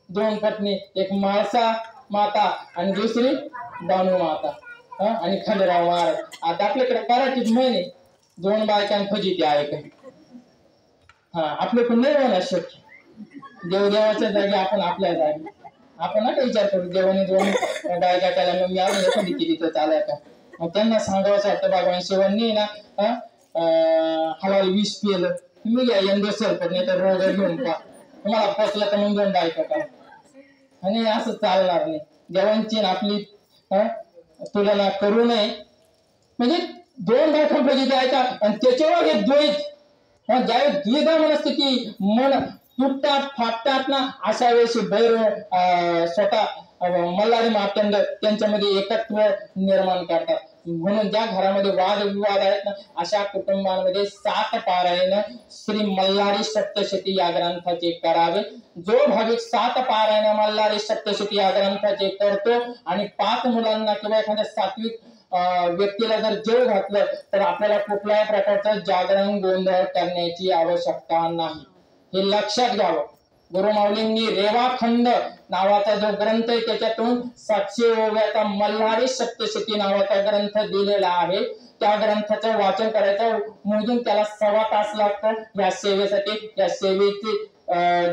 2 पत्नी, एक म्हाळसा माता आणि दुसरी बानू माता, आणि खंडेराव महाराज. आता आपल्याकडे मराठीत म्हणे 2 बायकां फजिती आहे का? आपले पण नाही होणार शक्य. देवदेवाच्या जागी आपण आपल्या जागी, आपण नका विचार करू देवाने 2 बायका त्याला मग मी अजून एखादी केली तर चालाय का? मग त्यांना सांगावं वाटतं भगवान शिवांनी ना हलाल विष पिलं, तुम्ही घ्या यंदा सरपट, नाही तर रोग घेऊन पहा, तुम्हाला पचलं तर मग 2 बायका करा. आणि असं चालणार नाही. देवांची आपली तुलना करू नये. म्हणजे 2 बायका फजिती आहे का? आणि त्याच्यावर हे द्वैत, ज्यावेळेस द्विधा मनस्थिती, मन तुटतात फाटतात ना, अशा वेळेस भैरव स्वतः मल्हारी मार्तंड त्यांच्यामध्ये एकत्व निर्माण करतात. म्हणून ज्या घरामध्ये वादविवाद आहेत ना, अशा कुटुंबांमध्ये 7 पारायण श्री मल्हारी सप्तशती या ग्रंथाचे करावे. जो भाविक 7 पारायण मल्हारी सप्तशती या ग्रंथाचे करतो आणि 5 मुलांना किंवा एखाद्या सात्विक व्यक्तीला जर जेव घातलं, तर आपल्याला कुठल्याही प्रकारचं जागरण गोंधळ करण्याची आवश्यकता नाही, हे लक्षात घ्यावं. गुरुमाऊलींनी रेवाखंड नावाचा जो ग्रंथ आहे त्याच्यातून 700 ओव्याचा मल्हारी सप्तशती नावाचा ग्रंथ दिलेला आहे. त्या ग्रंथाचं वाचन करायचं, मोजून त्याला 1.25 तास लागतं या सेवेसाठी. या सेवेची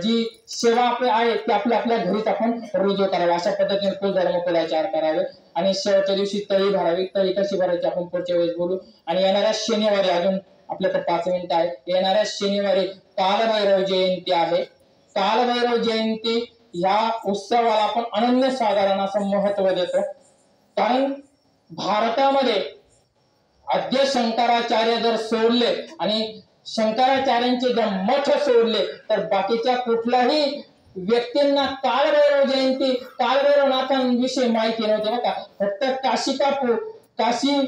जी सेवा आपली आहे ती आपल्या घरीच आपण रुजू करावी, अशा पद्धतीने कुलधर्म कुलाचार करावे. आणि शेवटच्या दिवशी तळी भरावी. तळी कशी भरायची आपण पुढच्या वेळेस बोलू. आणि येणाऱ्या शनिवारी, अजून आपल्याकडे 5 मिनिटं आहे, येणाऱ्या शनिवारी कालभैरव जयंती आहे. कालभैरव जयंती या उत्सवाला आपण अनन्य साधारण असं महत्व देतो. कारण भारतामध्ये आद्य शंकराचार्य जर सोडले आणि शंकराचार्यांचे जर मठ सोडले तर बाकीच्या कुठल्याही व्यक्तींना कालभैरव जयंती, कालभैरवनाथांविषयी माहिती नव्हती बघा. फक्त काशी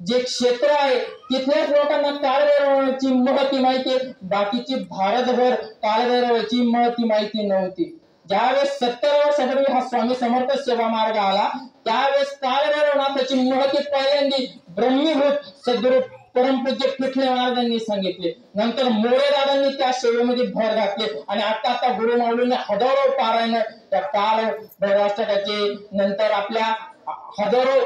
जे क्षेत्र आहे तिथल्याच लोकांना कालभैरवाची महती माहिती आहे. बाकीची भारतभर कालभैरवाची महती माहिती नव्हती. ज्यावेळेस 70 वर्षापूर्वी हा स्वामी समर्थ सेवा मार्ग आला त्यावेळेस कालभैरवनाथाची महती पहिल्यांदी ब्रह्मीभूत सद्गुरु परमपूज्य पिठले महाराजांनी सांगितले. नंतर मोरे दादांनी त्या सेवेमध्ये भर घातली आणि आता गुरुमाऊलीने हजारो पारायण त्या कालभैरवाष्टकाचे, नंतर आपल्या हजारो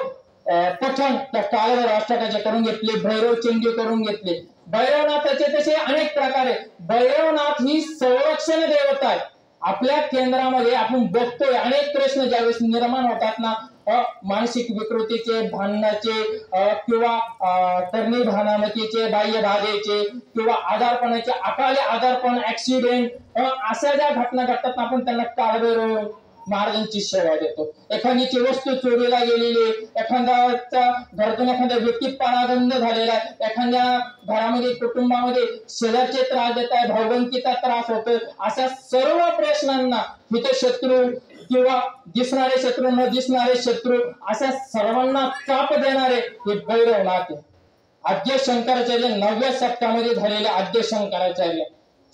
पठण त्या कालभैरवाष्टकाचे करून घेतले, भैरव चंडी करून घेतले. भैरवनाथाचे तसे अनेक प्रकार आहे. भैरवनाथ ही संरक्षण देवता आहे. आपल्या केंद्रामध्ये आपण बघतोय अनेक प्रश्न ज्यावेळेस निर्माण होतात ना, मानसिक विकृतीचे, भांडणाचे किंवा करणी भानामतीचे, बाह्य बाधेचे किंवा आजारपणाचे, अकाली आजारपण, ऍक्सिडेंट, अशा ज्या घटना घडतात आपण त्यांना कालभैरव महाराजांची सेवा देतो. एखादीची वस्तू चोरीला गेलेली, एखाद्याचा घरातून एखादा व्यक्ती परागंद झालेला आहे, एखाद्या घरामध्ये कुटुंबामध्ये शेजारचे त्रास देत आहे, भावबंदकीचा त्रास होतोय, अशा सर्व प्रश्नांना हितशत्रू किंवा दिसणारे शत्रू, न दिसणारे शत्रू, अशा सर्वांना चाप देणारे हे भैरवनाथ आहे. आद्य शंकराचार्य 9व्या शतकामध्ये झालेले आद्य शंकराचार्य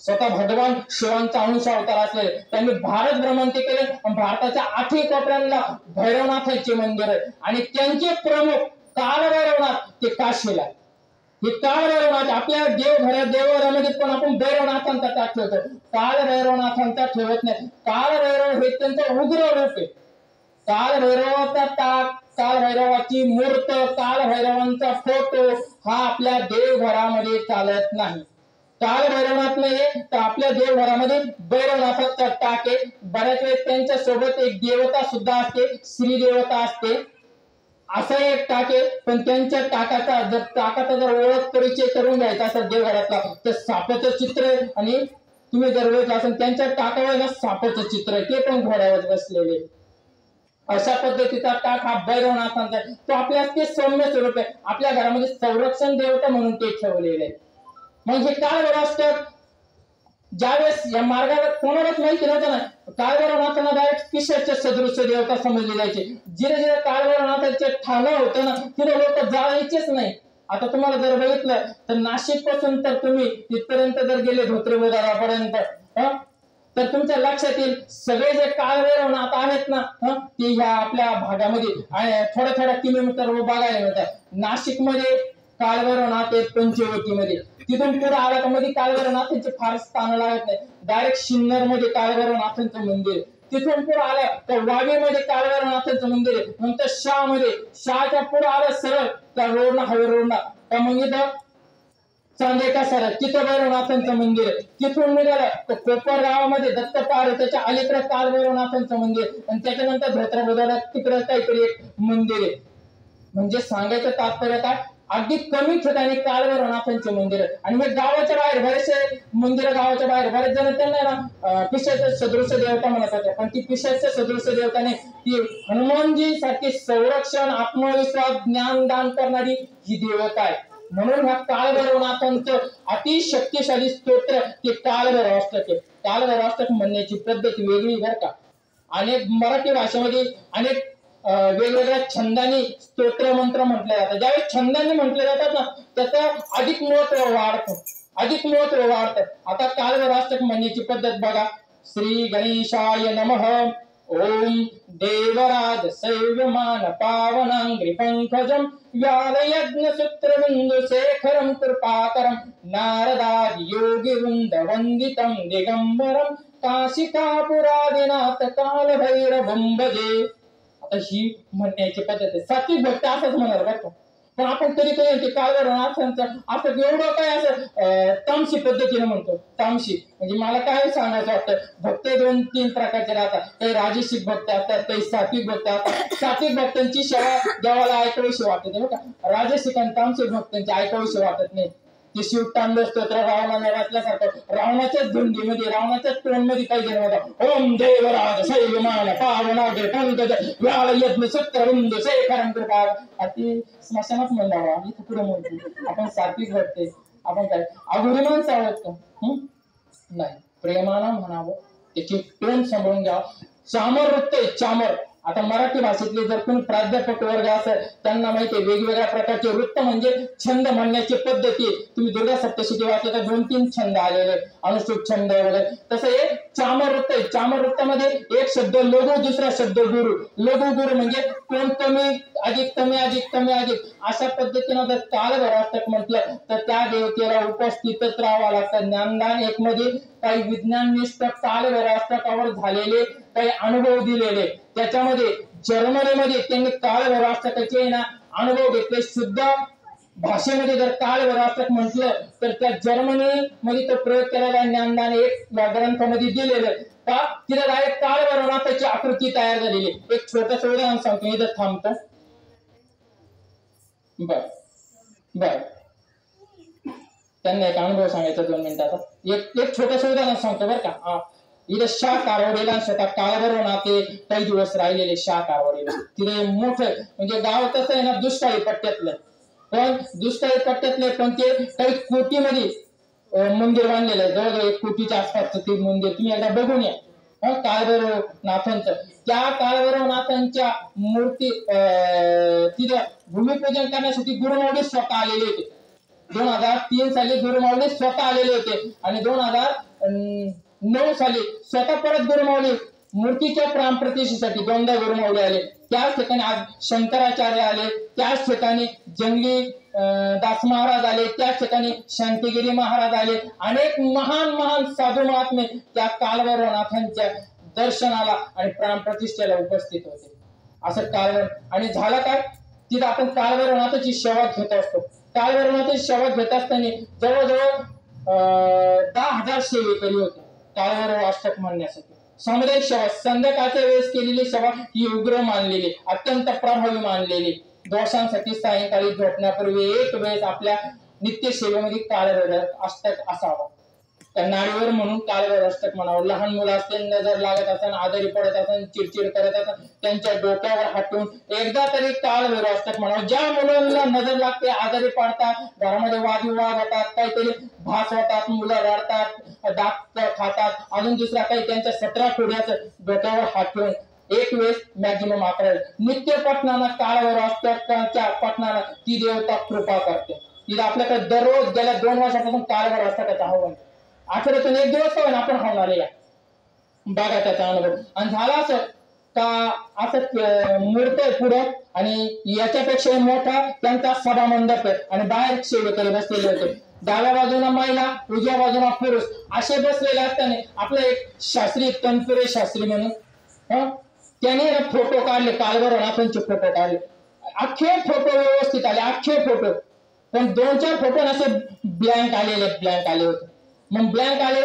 स्वतः भगवान शिवांचा अंश अवतार असलेले त्यांनी भारत भ्रमंती केले. भारताच्या 8 कोपऱ्यांना भैरवनाथांचे मंदिर आहे आणि त्यांचे प्रमुख कालभैरवनाथ ते काशीला. हे कालभैरवनाथ आपल्या देवघरामध्ये पण आपण भैरवनाथांचा टाक ठेवतो, कालभैरवनाथांचा ठेवत नाही. कालभैरव हे त्यांचं उग्र रूप आहे. कालभैरवाचा टाक, कालभैरवाची मूर्त, कालभैरवांचा फोटो हा आपल्या देवघरामध्ये चालत नाही. कालभैरवनाथ नाही तर आपल्या देवघरामध्ये भैरवनाथाचा टाक आहे. बऱ्याच वेळेस त्यांच्या सोबत एक देवता सुद्धा असते, श्री देवता असते, असा एक टाक आहे. पण त्यांच्या टाकाचा जर ओळख परिचय करून घ्यायचा असेल देवघरातला तर सापाचं चित्र आहे. आणि तुम्ही जर वेळ असेल त्यांच्या टाकावर सापाचं चित्र आहे, ते पण घोड्यावर बसलेले. अशा पद्धतीचा टाक हा भैरवनाथांचा आहे. तो आपल्या ते सौम्य स्वरूप आहे. आपल्या घरामध्ये संरक्षण देवता म्हणून ते ठेवलेले आहे. मग हे कालभैरवाष्टक ज्यावेळेस या मार्गाला कोणालाच माहिती नव्हतं ना, कालभैरवनाथांना डायरेक्ट पिशाच्या सदृश देवता समजली जायची. जिरे कालभैरवनाथांचे ठाणं होतं ना तिथे लोक जायचेच नाही. आता तुम्हाला जर बघितलं तर नाशिक पासून तर तुम्ही तिथपर्यंत जर गेले धोत्रेबोधारापर्यंत तर तुमच्या लक्षात येईल सगळे जे कालभैरवनाथ आहेत ना ते ह्या आपल्या भागामध्ये थोड्या किलोमीटर बघायला मिळतात. नाशिक मध्ये कालभैरवनाथ आहे, पंचवटीमध्ये, तिथून पुढे आला तर मध्ये कालभैरवनाथांचे फार स्थान लागत नाही. डायरेक्ट सिन्नर मध्ये कालभैरवनाथांचं मंदिर, तिथून पुढे आलं तर वाघेमध्ये कालभैरवनाथांचं मंदिर आहे. नंतर शहाच्या पुढे आलं सरळ त्या रोडना, हवे रोडना, त्या मग इथं चांदेका सर तिथं भैरवनाथांचं मंदिर आहे. तिथून निघालं तर कोपर गावामध्ये दत्तपाड आहे, त्याच्या अलीकडे कालभैरवनाथांचं मंदिर, आणि त्याच्यानंतर धोत्रेबोधारा तिकडे काहीतरी एक मंदिर आहे. म्हणजे सांगायचं तात्पर्य काय, अगदी कमी ठिकाणी कालभैरवनाथांचे मंदिर आहे. आणि मग गावाच्या बाहेर बरेचसे मंदिर, गावाच्या बाहेर बरेच जण त्यांना पिशाच सदृश देवता म्हणत होते, पण ती पिशाच सदृश देवता नाही, ती हनुमानजी सारखी संरक्षण, आत्मविश्वास, ज्ञानदान करणारी ही देवता आहे. म्हणून ह्या कालभैरवनाथांचं अतिशक्तिशाली स्तोत्र ते कालभैरवाष्टक आहे. कालभैरवाष्टक म्हणण्याची पद्धत वेगळी बरं का. अनेक मराठी भाषेमध्ये अनेक वेगवेगळ्या छंदांनी स्तोत्र मंत्र म्हटले जातात. ज्यावेळेस छंदांनी म्हटले जातात ना त्याचं अधिक महत्व वाढतं. आता कालभैरवाष्टक म्हणण्याची पद्धत बघा. श्री गणेशाय नमः. ओम देवराज सैव्यमान पावनांग्रि पंकजम व्याल यज्ञ सूत्र बिंदु शेखरम कृपाकरम नारदादि योगी वृंद वंदितम दिगंबरम काशिकापुरादिनाथ कालभैरवं भजे. ही म्हणण्याची पद्धत आहे. सात्विक भक्त असंच म्हणाल बरं का. पण आपण कधी कधी ते कालभैरवनाथांचं असं एवढं काय असं तामसी पद्धतीने म्हणतो. तामसी म्हणजे मला काय सांगायचं वाटतं, भक्त 2-3 प्रकारचे राहतात. काही राजसिक भक्त असतात, काही सात्विक भक्त असतात. सात्विक भक्तांची सेवा देवाला ऐकावीशी वाटते बरं का. राजसिक आणि तामसिक भक्तांची ऐकावीशी वाटत नाही. ते शिवतांडव स्तोत्र रावणाने वाचल्यासारखं रावणाच्याच धुंदीमध्ये रावणाच्याच टोनमध्ये काही जण होता. ओम देवराज शैलमान पावनागे पंकज व्याळ यज्ञ सत्यवृंद शेखरं कृपा. ती स्मशानात म्हणला इथं पुढे म्हणतो. आपण सात्विक भक्ते, आपण काय अघोरी माणसं आवडतो नाही, प्रेमानं म्हणावं, त्याची टोन सांभाळून घ्यावं. चामर वृत्त आहे चामर. आता मराठी भाषेतले जर कोणी प्राध्यापक वर्ग असेल त्यांना माहिती आहे वेगवेगळ्या प्रकारचे वृत्त म्हणजे छंद म्हणण्याची पद्धती. तुम्ही दुर्गा सप्तशती वाचले तर 2-3 छंद आलेले, अनुष्ठुप छंद वगैरे. तसं हे चामर वृत्त आहे. चामर वृत्तामध्ये एक शब्द लघु, दुसरा शब्द गुरु. लघु गुरु म्हणजे कोण कमी अधिक कमी अधिक कमी अधिक अशा पद्धतीनं जर कालभैरवाष्टक म्हटलं तर त्या देवतेला उपस्थितच राहावं लागतं. ज्ञानदान एक मध्ये काही विज्ञाननिष्ठ कालभैरवाष्टकावर झालेले काही अनुभव दिलेले, त्याच्यामध्ये जर्मनीमध्ये त्यांनी कालभैरवाष्टकाचे ना अनुभव घेतले. शुद्ध भाषेमध्ये जर कालभैरवाष्टक म्हटलं तर त्या जर्मनीमध्ये तो प्रयोग केलेला ज्ञानदान एक ग्रंथामध्ये दिलेलं का तिला डायरेक्ट कालभैरवनाथाची आकृती तयार झालेली. एक छोटंसं उदाहरण सांगतो, इथं थांबतो. बर त्यांना एक अनुभव सांगायचा 2 मिनिटाचा. एक छोटंसं उदाहरण सांगतो बरं का. इथे शाह कारवाडीला स्वतः कालभैरवनाथ काही दिवस राहिलेले शाह कारवाडीला. तिथे मोठं म्हणजे गाव कसं आहे ना दुष्काळी पट्ट्यातलं, पण दुष्काळी पट्ट्यातले पण ते काही कोटीमध्ये मंदिर बांधलेलं आहे. जवळजवळ 1 कोटीच्या आसपासचं ते मंदिर तुम्ही एकदा बघून या. कालभैरवनाथांचं त्या कालभैरवनाथांच्या मूर्ती तिथं भूमिपूजन करण्यासाठी गुरुमाऊली स्वतः आलेले होते. 2003 साली गुरुमाऊली स्वतः आलेले होते आणि 2009 साली स्वतः परत गुरुमाऊली मूर्तीच्या प्राणप्रतिष्ठेसाठी 2दा गुरुमाऊली आले. त्याच ठिकाणी आज शंकराचार्य आले, त्याच ठिकाणी जंगली दास महाराज आले, त्याच ठिकाणी शांतिगिरी महाराज आले. अनेक महान महान साधू महात्मे त्या कालभैरवनाथांच्या दर्शनाला आणि प्राणप्रतिष्ठेला उपस्थित होते. असं कालभैरव आणि झालं काय, तिथं आपण कालभैरवनाथाची सेवा घेत असतो. कालभैरवनाथाची सेवा घेत असताना जवळजवळ 10,000 सेवेकरी होते कालभैरवाष्टक म्हणण्यासाठी. सामुदायिक सेवा संध्याकाळच्या वेळेस केलेली सेवा ही उग्र मानलेली, अत्यंत प्रभावी मानलेली. दोषांसाठी सायंकाळी झोपण्यापूर्वी एक वेळेस आपल्या नित्य सेवेमध्ये कालभैरवाष्टक असावं. त्या नाडीवर म्हणून कालभैरवाष्टक म्हणावं. लहान मुलं असतील, नजर लागत असेल, आजारी पडत असेल, चिडचिड करत असेल, त्यांच्या डोक्यावर हात ठेवून एकदा तरी कालभैरवाष्टक म्हणावं. ज्या मुलांना नजर लागते, आजारी पडतात, घरामध्ये वादविवाद होतात, काहीतरी भास होतात, मुलं रडतात, दात खातात, अजून दुसरा काही त्यांच्या 17 पिढ्याचं डोक्यावर हात ठेवून एक वेळेस मॅक्झिमम 11 नित्य पठणानं कालभैरवाष्टकाच्या पठणानं ती देवता कृपा करते. तिला आपल्याकडे दररोज गेल्या 2 वर्षापासून कालभैरवाष्टकाचं आव्हान, आठवड्यातून 1 दिवस होईल आपण होणार या बघा त्याचा अनुभव. आणि झाला असं का असं मूर्त आहे पुढं आणि याच्यापेक्षा मोठा त्यांचा सभा मंडप आहे आणि बाहेर सेवेकरी बसलेले होते. डाव्या बाजूला महिला, उजव्या बाजूला पुरुष असे बसलेले असताना आपलं एक शास्त्री तनपुरे शास्त्री म्हणून त्याने फोटो काढले, कालभैरवनाथांचे फोटो काढले. अख्खे फोटो व्यवस्थित आले, अख्खे फोटो. पण 2-4 फोटो असे ब्लँक आले होते. मग ब्लँक आले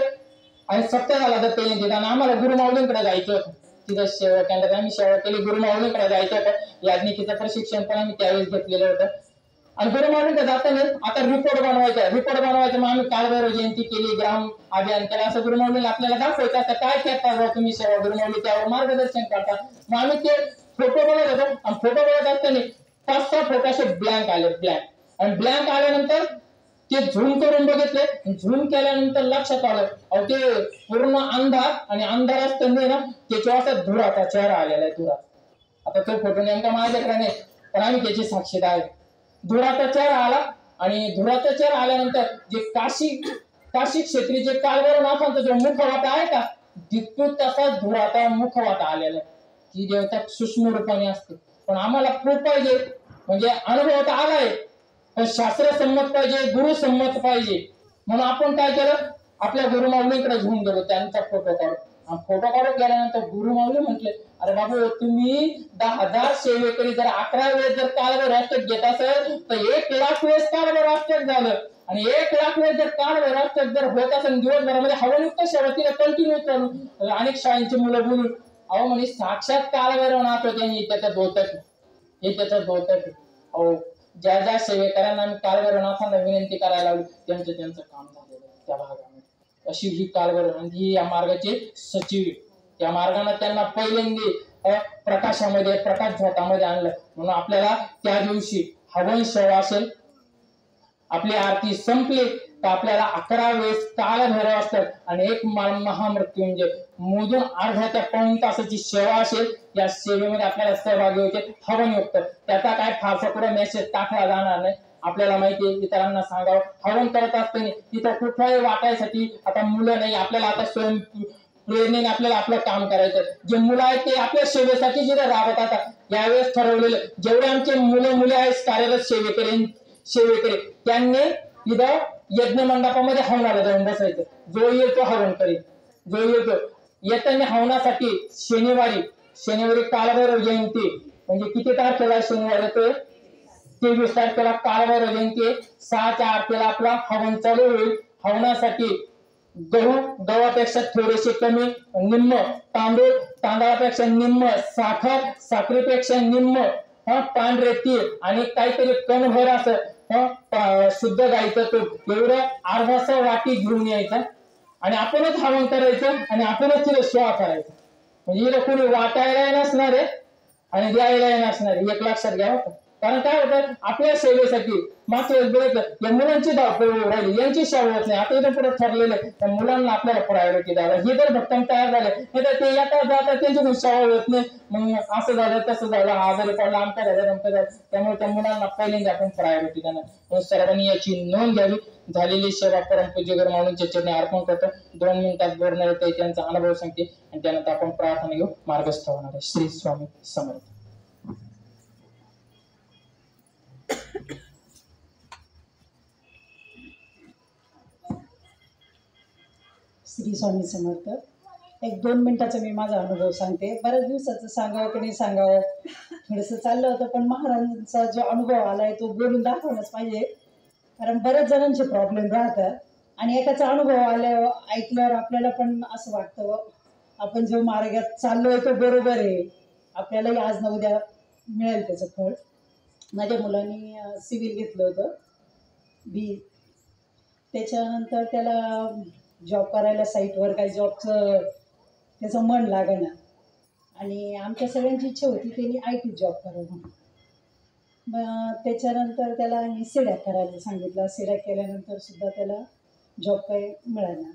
आणि सत्य झाला तर ते देताना आम्हाला गुरुमाऊलींकडे जायचं होतं. तिथं सेवा केंद्रात आम्ही सेवा केली, गुरुमाऊलींकडे जायचं होतं. याज्ञिकीचं प्रशिक्षण पण आम्ही त्यावेळेस घेतलेलं होतं. आणि गुरुमाऊलींकडे जाताना आता रिपोर्ट बनवायचा मग आम्ही कालभैरव जयंती केली, ग्राम अभियान केलं. असं गुरुमाऊलीला आपल्याला दाखवायचं असं काय करता तुम्ही सेवा, गुरुमाऊली त्यावर मार्गदर्शन करतात. मग आम्ही ते फोटो बघत होतो आणि फोटो बघत असताना 5-6 फोटो असे ब्लँक आले, ब्लँक. आणि ब्लँक आल्यानंतर ते झूम करून बघितले. झूम केल्यानंतर लक्षात आलं ते पूर्ण अंधार आणि अंधार असताना ना त्याच्यावर असा धुराचा चेहरा आलेला आहे. धुरा आता तो फोटो नेमका माझ्याकडे नाही पण आम्ही त्याची साक्षीदार आहे. धुराचा चेहरा आला आणि धुराचा चेहरा आल्यानंतर जे काशी क्षेत्री जे कालभैरवनाथांचा जो मुखवाटा आहे का तिथून तसा धुराचा मुखवाटा आलेला आहे. ती देवता सूक्ष्म रूपाने असते. पण आम्हाला प्रूफ पाहिजे म्हणजे अनुभव तर आलाय पण शास्त्र संमत पाहिजे, गुरु संमत पाहिजे. म्हणून आपण काय केलं, आपल्या गुरुमाऊलींकडे घेऊन गेलो, त्यांचा फोटो काढून फोटो काढून गेल्यानंतर गुरु माऊली म्हटले, अरे बाबू तुम्ही 10,000 सेवेकरी जर 11 वेळेस जर कालभैरव अष्टक घेत असेल तर 1,00,000 वेळेस कालभैरव अष्टक झालं, आणि 1,00,000 वेळेस जर कालभैरव अष्टक जर होत असेल दिवसभरामध्ये हवनयुक्त सेवा तिला कंटिन्यू चालू. अनेक शाळेंची मुलं बोलून अहो म्हणे साक्षात कालभैरव नाथ होते आणि त्याचं द्योतक हे त्याचं द्योतक. अहो ज्या ज्या सेवेकरांना आम्ही कालभैरवनाथांना विनंती करायला लावली त्यांचं काम झालेलं त्या भागामध्ये. अशी ही कालभैरव ही या मार्गाचे सचिव, त्या मार्गाने त्यांना पहिल्यांदा प्रकाशामध्ये प्रकाश झोतामध्ये आणलं. म्हणून आपल्याला त्या दिवशी हवन सेवा असेल, आपली आरती संपली तर आपल्याला 11 वेळेस कालभैरव असतात आणि एक महामृत्युंजय मोजून अर्ध्या ते पाऊण तासाची सेवा असेल. या सेवेमध्ये आपल्याला सहभागी व्हायचे हवनयुक्त. त्याचा काय फारसा कुठे मेसेज टाकला जाणार नाही. आपल्याला माहिती आहे इतरांना सांगावं. हवन करत असताना तिथं कुठलाही वाटायसाठी आता मुलं नाही, आपल्याला आता स्वयं प्रेरणेने आपल्याला आपलं काम करायचं. जे मुलं आहेत ते आपल्या सेवेसाठी जिथे राबत आता यावेळेस ठरवलेलं जेवढे आमचे मुले आहेत कार्यरत सेवेकरी त्यांनी इथं यज्ञ मंडपामध्ये हवनाला जाऊन बसायचं. जो येईल तो हवन करेल, जो येईल तो. येताना हवनासाठी शनिवारी कालभैरव जयंती म्हणजे किती तारखेला शनिवार येतोय 23 तारखेला कालभैरव जयंती. 6च्या आरतीला आपला हवन चालू होईल. हवनासाठी गव्हापेक्षा थोडेसे कमी निम्म तांदळापेक्षा निम्म साखरेपेक्षा निम्म पांढरे तीळ आणि काहीतरी कणभर असं शुद्ध गाईचं तूप एवढं अर्धासा वाटी घेऊन यायचं आणि आपणच हवन करायचं आणि आपणच तिला सेवा करायचं. म्हणजे हिला कोणी वाटायला नसणार आहे आणि द्यायला नसणार आहे, एक लक्षात घ्या. कारण काय होतं आपल्या सेवेसाठी मात्र या मुलांची धावपळ राहिली, यांची सेवा होत नाही. आता इथं पुढे ठरलेलं त्या मुलांना आपल्याला प्रायोरिटी द्यायला. हे जर भक्कम तयार झाले हे तर ते येता जाता त्यांची सेवा होत नाही. मग असं झालं तसं झालं, आजारी पडला आमच्या झालं नमकं झालं. त्यामुळे त्या मुलांना पहिल्यांदा आपण प्रायोरिटी देणार. सर्वांनी याची नोंद घ्यावी. झालेली सेवा परमपूज्य गुरु माऊलींच्या चरणी अर्पण करतो. 2 मिनिटात बोलणार ते त्यांचा अनुभव सांगते आणि त्यानंतर आपण प्रार्थना घेऊ, मार्गस्थ होणार आहे. श्री स्वामी समर्थ. श्री स्वामी समर्थ. 1-2 मिनिटाचा मी माझा अनुभव सांगते. बऱ्याच दिवसाचं सांगावं की नाही सांगावं थोडंसं चाललं होतं, पण महाराजांचा जो अनुभव आलाय तो बोलून दाखवणंच पाहिजे. कारण बऱ्याच जणांचे प्रॉब्लेम राहतात आणि एकाचा अनुभव आल्यावर ऐकल्यावर आपल्याला पण असं वाटतं आपण जो मार्गात चाललोय तो बरोबर आहे, आपल्यालाही आज ना उद्या मिळेल त्याचं फळ. माझ्या मुलांनी सिव्हिल घेतलं होतं बी. त्याच्यानंतर त्याला जॉब करायला साईटवर काही जॉबचं त्याचं मन लागेना आणि आमच्या सगळ्यांची इच्छा होती त्यांनी IT जॉब करावं. मग त्याच्यानंतर त्याला आम्ही सिड्या करायला सांगितलं. सिड्या केल्यानंतर सुद्धा त्याला जॉब काही मिळाला.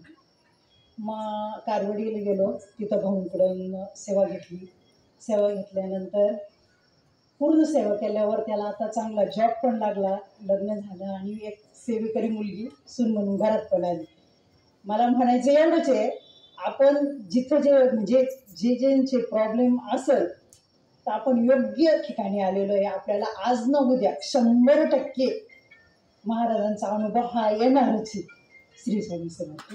मग कारवडीला गेलो, तिथं भाऊंकडून सेवा घेतली. सेवा घेतल्यानंतर पूर्ण सेवा केल्यावर त्याला आता चांगला जॉब पण लागला, लग्न झालं आणि एक सेवेकरी मुलगी सून म्हणून घरात पण आली. मला म्हणायचं एवढंच आहे, आपण जिथं म्हणजे ज्यांचे प्रॉब्लेम असेल तर आपण योग्य ठिकाणी आलेलो आहे. आपल्याला आज न उद्या 100% महाराजांचा अनुभव हा येणारच आहे. श्री स्वामी समर्थ.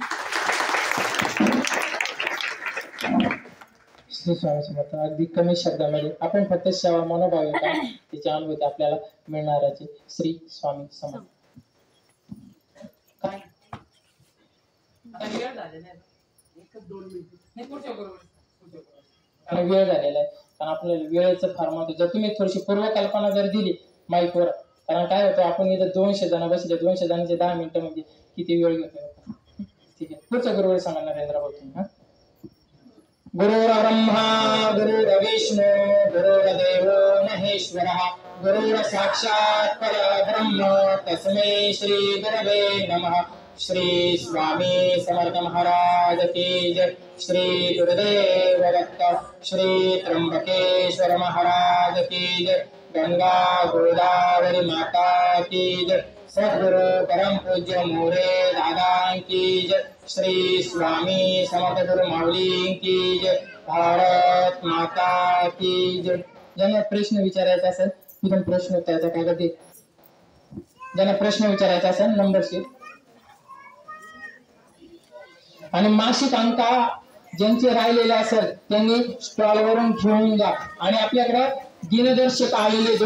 श्री स्वामी समर्थ. अगदी कमी शब्दामध्ये आपण फक्त सेवा मनोभाव का त्याची अनुभूती आपल्याला मिळणारच आहे. श्री स्वामी समर्थ. काय वेळ झालेला आहे कारण आपल्याला वेळेचं फार महत्व. जर तुम्ही थोडीशी पूर्वकल्पना जर दिली माईकवर, कारण काय होतं आपण इथं 200 जण बसले, 200 जणांचे 10 मिनिटं म्हणजे किती वेळ घेतो. ठीक आहे, पुढचं गुरुवर सांगा नरेंद्र भाऊ तुम्ही. गुरुर्ब्रह्मा गुरुर्विष्णू गुरुर्देवो महेश्वरः गुरुर् साक्षात् परब्रह्म तस्मै श्री गुरवे नमः. श्री स्वामी समर्थ महाराज की जय. श्री गुरुदेव दत्त. श्री त्र्यंबकेश्वर महाराज की जय. गंगा गोदावरी माता की जय. सद्गुरु परम पूज्य मोरे दादा की जय. श्री स्वामी समर्थ गुरु माऊली की जय. भारत माता की जय. ज्यांना प्रश्न विचारायचा असेल तिथून प्रश्न उत्तराचा कागद दे. ज्यांना प्रश्न विचारायचा असेल नंबर शीट आणि मासिक अंका ज्यांचे राहिलेले असेल त्यांनी स्टॉल वरून घेऊन जा आणि आपल्याकडे दिनदर्शक आलेले